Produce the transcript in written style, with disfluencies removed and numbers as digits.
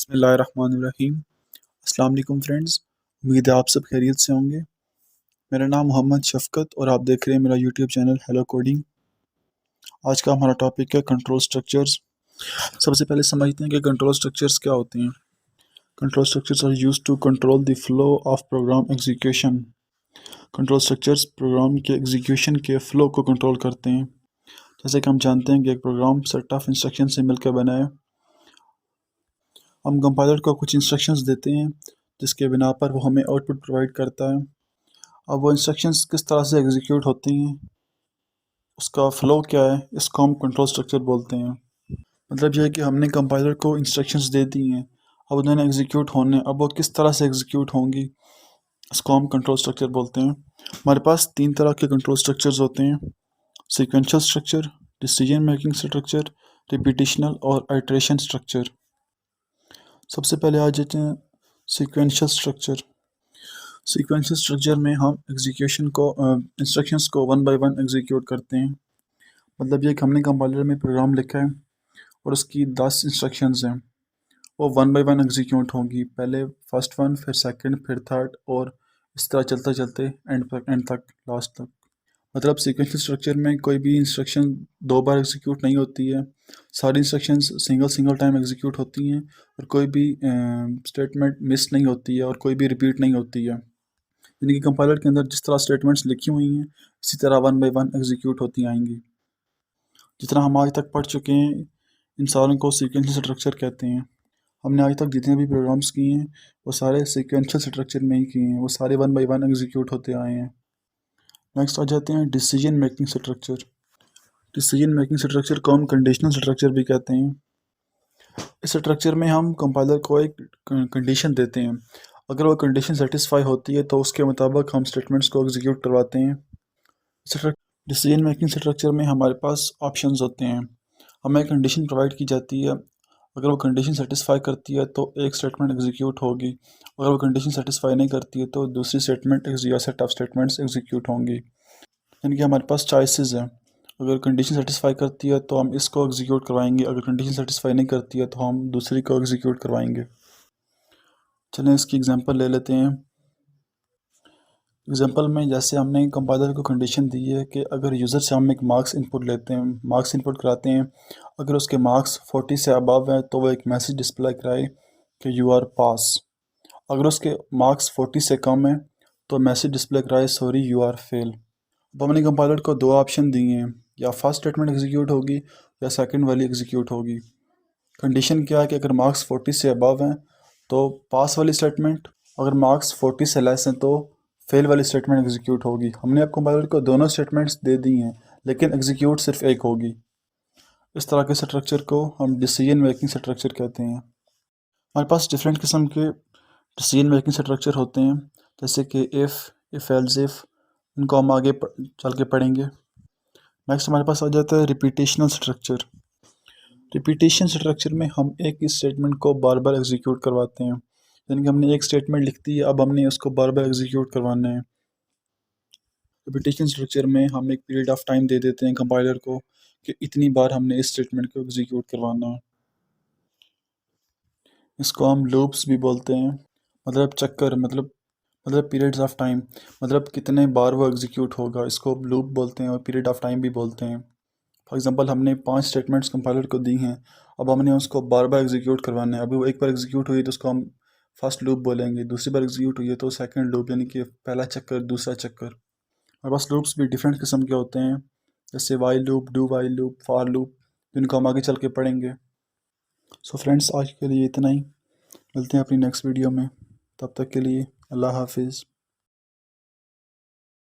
बिस्मिल्लाहिर्रहमानिर्रहीम। अस्सलाम वालेकुम फ्रेंड्स, उम्मीद है आप सब खैरियत से होंगे। मेरा नाम मोहम्मद शफ़क़त और आप देख रहे हैं मेरा यूट्यूब चैनल हेलो कोडिंग। आज का हमारा टॉपिक है कंट्रोल स्ट्रक्चर्स। सबसे पहले समझते हैं कि कंट्रोल स्ट्रक्चर्स क्या होते हैं। Control structures are used to control the flow of program execution. Control structures program के एग्जीक्यूशन के फ़्लो को कंट्रोल करते हैं। जैसे कि हम जानते हैं कि एक प्रोग्राम सेट ऑफ इंस्ट्रक्शन से मिलकर बना है। हम कंपाइलर को कुछ इंस्ट्रक्शंस देते हैं जिसके बिना पर वो हमें आउटपुट प्रोवाइड करता है। अब वो इंस्ट्रक्शंस किस तरह से एग्जीक्यूट होती हैं, उसका फ़्लो क्या है, इसको हम कंट्रोल स्ट्रक्चर बोलते हैं। मतलब यह है कि हमने कंपाइलर को इंस्ट्रक्शंस दे दी हैं, अब उन्होंने एग्जीक्यूट होने, अब वो किस तरह से एग्जीक्यूट होंगी, इसको हम कंट्रोल स्ट्रक्चर बोलते हैं। हमारे पास 3 तरह के कंट्रोल स्ट्रक्चर्स होते हैं: sequential structure, decision making structure, repetitional और आइट्रेशन स्ट्रक्चर। सबसे पहले आ जाते हैं सीक्वेंशियल स्ट्रक्चर। सीक्वेंशियल स्ट्रक्चर में हम एग्जीक्यूशन को इंस्ट्रक्शंस को वन बाय वन एग्जीक्यूट करते हैं। मतलब ये कि हमने कंपाइलर में प्रोग्राम लिखा है और उसकी 10 इंस्ट्रक्शंस हैं, वो वन बाय वन एग्जीक्यूट होंगी। पहले फर्स्ट वन, फिर सेकंड, फिर थर्ड, और इस तरह चलते चलते एंड तक, लास्ट तक। मतलब सीक्वेंशियल स्ट्रक्चर में कोई भी इंस्ट्रक्शन 2 बार एग्जीक्यूट नहीं होती है, सारी इंस्ट्रक्शंस सिंगल टाइम एग्जीक्यूट होती हैं और कोई भी स्टेटमेंट मिस नहीं होती है और कोई भी रिपीट नहीं होती है। यानी कि कंपाइलर के अंदर जिस तरह स्टेटमेंट्स लिखी हुई हैं इसी तरह वन बाय वन एग्जीक्यूट होती आएंगी। जितना हम आज तक पढ़ चुके हैं इन सारों को सीक्वेंशियल स्ट्रक्चर कहते हैं। हमने आज तक जितने भी प्रोग्राम्स किए हैं वो सारे सीक्वेंशियल स्ट्रक्चर में ही किए हैं, वो सारे वन बाय वन एग्जीक्यूट होते आए हैं। नेक्स्ट आ जाते हैं decision making structure. Decision making structure को हम कंडीशनल स्ट्रक्चर भी कहते हैं। इस स्ट्रक्चर में हम कंपाइलर को एक कंडीशन देते हैं, अगर वो कंडीशन सेटिस्फाई होती है तो उसके मुताबिक हम स्टेटमेंट्स को एग्जीक्यूट करवाते हैं। डिसीजन मेकिंग स्ट्रक्चर में हमारे पास ऑप्शंस होते हैं, हमें कंडीशन प्रोवाइड की जाती है, अगर वो कंडीशन सेटिस्फाई करती है तो एक स्टेटमेंट एग्जीक्यूट होगी, अगर वो कंडीशन सेटिस्फाई नहीं करती है तो दूसरी स्टेटमेंट या सेट ऑफ स्टेटमेंट्स एग्जीक्यूट होंगी। यानी कि हमारे पास चॉइसेस हैं, अगर कंडीशन सेटिस्फाई करती है तो हम इसको एग्जीक्यूट करवाएंगे, अगर कंडीशन सेटिस्फाई नहीं करती है तो हम दूसरी को एग्जीक्यूट करवाएंगे। चलें इसकी एग्जांपल ले लेते हैं। एग्जांपल में जैसे हमने कंपाइलर को कंडीशन दी है कि अगर यूज़र से हम एक मार्क्स इनपुट लेते हैं, मार्क्स इनपुट कराते हैं, अगर उसके मार्क्स 40 से अबव है तो वो एक मैसेज डिस्प्ले कराए कि यू आर पास। अगर उसके मार्क्स 40 से कम है तो मैसेज डिस्प्ले कराए सॉरी यू आर फेल। अब हमने कंपाइलर को 2 ऑप्शन दिए हैं, या फर्स्ट स्टेटमेंट एग्जीक्यूट होगी या सेकंड वाली एग्जीक्यूट होगी। कंडीशन क्या है कि अगर मार्क्स 40 से अबव हैं तो पास वाली स्टेटमेंट, अगर मार्क्स 40 से लेस हैं तो फेल वाली स्टेटमेंट एग्जीक्यूट होगी। हमने अब कंपाइलर को दोनों स्टेटमेंट्स दे दी हैं लेकिन एग्जीक्यूट सिर्फ एक होगी। इस तरह के स्ट्रक्चर को हम डिसीजन मेकिंग स्ट्रक्चर कहते हैं। हमारे पास डिफरेंट किस्म के डिसीजन मेकिंग स्ट्रक्चर होते हैं, जैसे कि इफ़ एल्स इफ़, इनको हम आगे चल के पढ़ेंगे। नेक्स्ट हमारे पास आ जाता है रिपीटेशनल स्ट्रक्चर। रिपीटेशन स्ट्रक्चर में हम एक ही स्टेटमेंट को बार बार एग्जीक्यूट करवाते हैं, यानी कि हमने एक स्टेटमेंट लिख दी है, अब हमने उसको बार बार एग्जीक्यूट करवाना है। रिपीटेशन स्ट्रक्चर में हम एक पीरियड ऑफ टाइम दे देते हैं कंपाइलर को कि इतनी बार हमने इस स्टेटमेंट को एग्जीक्यूट करवाना है। इसको हम लूप्स भी बोलते हैं, मतलब चक्कर, मतलब पीरियड्स ऑफ टाइम, मतलब कितने बार वो एग्जीक्यूट होगा, इसको लूप बोलते हैं और पीरियड ऑफ टाइम भी बोलते हैं। फॉर एग्जांपल हमने 5 स्टेटमेंट्स कंपाइलर को दी हैं, अब हमने उसको बार बार एग्जीक्यूट करवाना है। अभी वो एक बार एग्जीक्यूट हुई तो उसको हम फर्स्ट लूप बोलेंगे, दूसरी बार एग्जीक्यूट हुई है तो सेकंड लूप, यानी कि पहला चक्कर दूसरा चक्कर। हमारे पास लूप्स भी डिफरेंट किस्म के होते हैं, जैसे while loop, do while loop, for loop, जिनको हम आगे चल के पढ़ेंगे। सो फ्रेंड्स, आज के लिए इतना ही, मिलते हैं अपनी नेक्स्ट वीडियो में, तब तक के लिए अल्लाह हाफिज़।